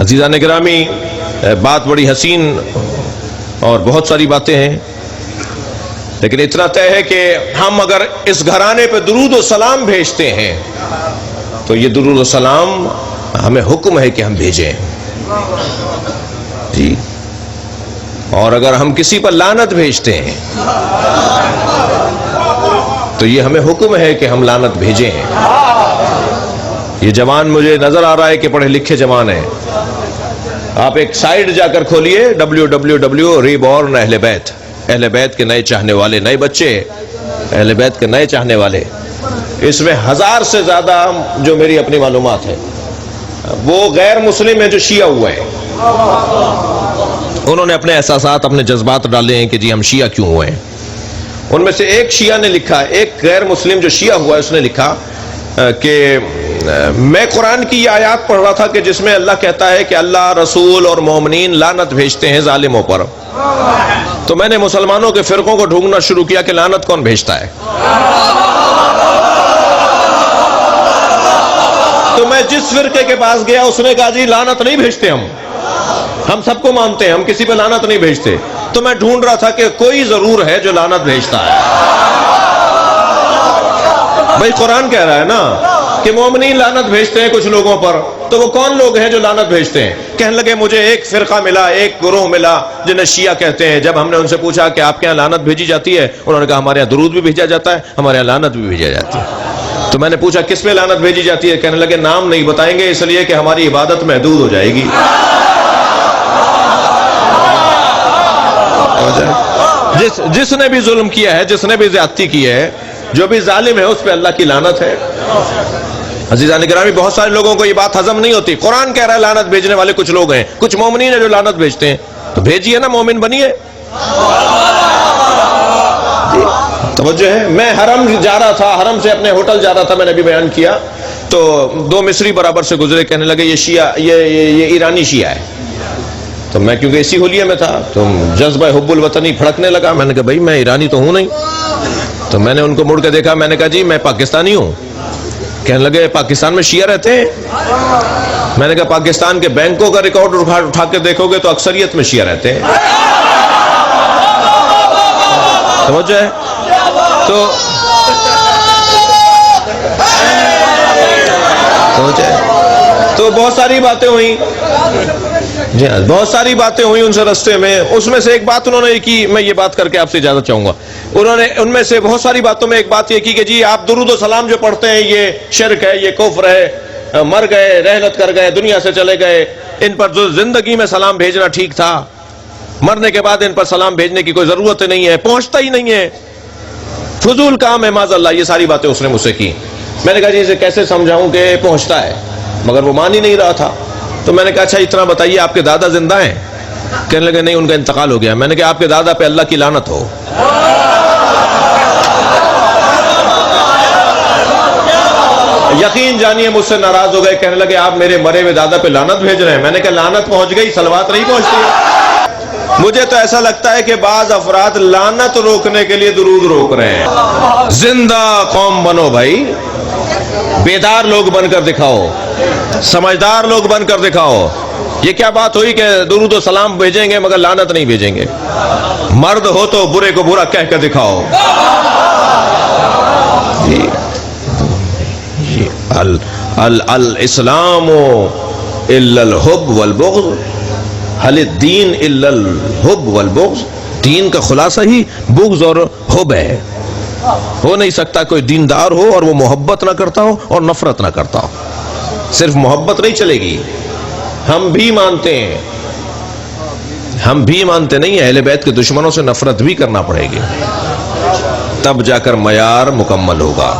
عزیزان گرامی، بات بڑی حسین اور بہت ساری باتیں ہیں، لیکن اتنا طے ہے کہ ہم اگر اس گھرانے پہ درود و سلام بھیجتے ہیں تو یہ درود و سلام ہمیں حکم ہے کہ ہم بھیجیں جی، اور اگر ہم کسی پر لعنت بھیجتے ہیں تو یہ ہمیں حکم ہے کہ ہم لعنت بھیجیں۔ یہ جوان مجھے نظر آ رہا ہے کہ پڑھے لکھے جوان ہیں، آپ ایک سائٹ جا کر کھولیے www ریبورن اہل بیت، اہل بیت کے نئے چاہنے والے، نئے بچے، اہل بیت کے نئے چاہنے والے، اس میں 1000 سے زیادہ جو میری اپنی معلومات ہے وہ غیر مسلم ہیں جو شیعہ ہوا ہے۔ انہوں نے اپنے احساسات، اپنے جذبات ڈالے ہیں کہ جی ہم شیعہ کیوں ہوئے ہیں۔ ان میں سے ایک شیعہ نے لکھا، ایک غیر مسلم جو شیعہ ہوا ہے اس نے لکھا کہ میں قرآن کی یہ آیات پڑھ رہا تھا کہ جس میں اللہ کہتا ہے کہ اللہ، رسول اور مومنین لعنت بھیجتے ہیں ظالموں پر، تو میں نے مسلمانوں کے فرقوں کو ڈھونڈنا شروع کیا کہ لعنت کون بھیجتا ہے۔ تو میں جس فرقے کے پاس گیا اس نے کہا جی لعنت نہیں بھیجتے ہم سب کو مانتے ہیں، ہم کسی پہ لعنت نہیں بھیجتے۔ تو میں ڈھونڈ رہا تھا کہ کوئی ضرور ہے جو لعنت بھیجتا ہے۔ بھائی قرآن کہہ رہا ہے نا کہ مومنین لعنت بھیجتے ہیں کچھ لوگوں پر، تو وہ کون لوگ ہیں جو لعنت بھیجتے ہیں؟ کہنے لگے مجھے ایک فرقہ ملا، ایک گروہ ملا جنہیں شیعہ کہتے ہیں۔ جب ہم نے ان سے پوچھا کہ آپ کے یہاں لعنت بھیجی جاتی ہے، انہوں نے کہا ہمارے یہاں درود بھی بھیجا جاتا ہے، ہمارے یہاں لعنت بھی بھیجا جاتی ہے۔ تو میں نے پوچھا کس پہ لعنت بھیجی جاتی ہے؟ کہنے لگے نام نہیں بتائیں گے اس لیے کہ ہماری عبادت محدود ہو جائے گی۔ جس نے بھی ظلم کیا ہے، جس نے بھی زیادتی کی ہے، جو بھی ظالم ہے، اس پہ اللہ کی لعنت ہے۔ عزیزان گرامی، بہت سارے لوگوں کو یہ بات ہضم نہیں ہوتی۔ قرآن کہہ رہا ہے لعنت بھیجنے والے کچھ لوگ ہیں، کچھ مومنین ہیں جو لعنت بھیجتے ہیں، تو بھیجیے نا، مومن بنیے۔ توجہ ہے، میں حرم جا رہا تھا، حرم سے اپنے ہوٹل جا رہا تھا، میں نے بھی بیان کیا، تو 2 مصری برابر سے گزرے، کہنے لگے یہ شیعہ، یہ ایرانی شیعہ ہے۔ تو میں کیونکہ اسی حلیے میں تھا تو جذبہ حب الوطنی پھڑکنے لگا، میں نے کہا بھائی میں ایرانی تو ہوں نہیں۔ تو میں نے ان کو مڑ کے دیکھا، میں نے کہا جی میں پاکستانی ہوں۔ کہنے لگے پاکستان میں شیعہ رہتے ہیں؟ میں نے کہا پاکستان کے بینکوں کا ریکارڈ اٹھا کے دیکھو گے تو اکثریت میں شیعہ رہتے ہیں۔ سمجھے؟ تو بہت ساری باتیں ہوئیں، جی ہاں بہت ساری باتیں ہوئیں ان سے رستے میں۔ اس میں سے ایک بات انہوں نے کی، میں یہ بات کر کے آپ سے اجازت چاہوں گا، انہوں نے ان میں سے بہت ساری باتوں میں ایک بات یہ کی کہ جی آپ درود و سلام جو پڑھتے ہیں یہ شرک ہے، یہ کفر ہے، مر گئے، رحلت کر گئے، دنیا سے چلے گئے، ان پر جو زندگی میں سلام بھیجنا ٹھیک تھا، مرنے کے بعد ان پر سلام بھیجنے کی کوئی ضرورت نہیں ہے، پہنچتا ہی نہیں ہے، فضول کام ہے، معاذ اللہ۔ یہ ساری باتیں اس نے مجھ سے کی۔ میں نے کہا جی اسے کیسے سمجھاؤں کہ پہنچتا ہے، مگر وہ مان ہی نہیں رہا تھا۔ تو میں نے کہا اچھا اتنا بتائیے آپ کے دادا زندہ ہیں؟ کہنے لگے نہیں، ان کا انتقال ہو گیا۔ میں نے کہا آپ کے دادا پہ اللہ کی لعنت ہو۔ یقین جانیے مجھ سے ناراض ہو گئے، کہنے لگے آپ میرے مرے ہوئے دادا پہ لعنت بھیج رہے ہیں۔ میں نے کہا لعنت پہنچ گئی، صلوات نہیں پہنچتی۔ مجھے تو ایسا لگتا ہے کہ بعض افراد لعنت روکنے کے لیے درود روک رہے ہیں۔ زندہ قوم بنو بھائی، بیدار لوگ بن کر دکھاؤ، سمجھدار لوگ بن کر دکھاؤ۔ یہ کیا بات ہوئی کہ درود و سلام بھیجیں گے مگر لعنت نہیں بھیجیں گے؟ مرد ہو تو برے کو برا کہہ کر دکھاؤ۔ الاسلام الا الحب والبغض، هل الدین الا الحب والبغض؟ دین کا خلاصہ ہی بغض اور حب ہے۔ ہو نہیں سکتا کوئی دیندار ہو اور وہ محبت نہ کرتا ہو اور نفرت نہ کرتا ہو۔ صرف محبت نہیں چلے گی، ہم بھی مانتے ہیں، ہم بھی مانتے نہیں ہیں، اہل بیت کے دشمنوں سے نفرت بھی کرنا پڑے گی، تب جا کر معیار مکمل ہوگا۔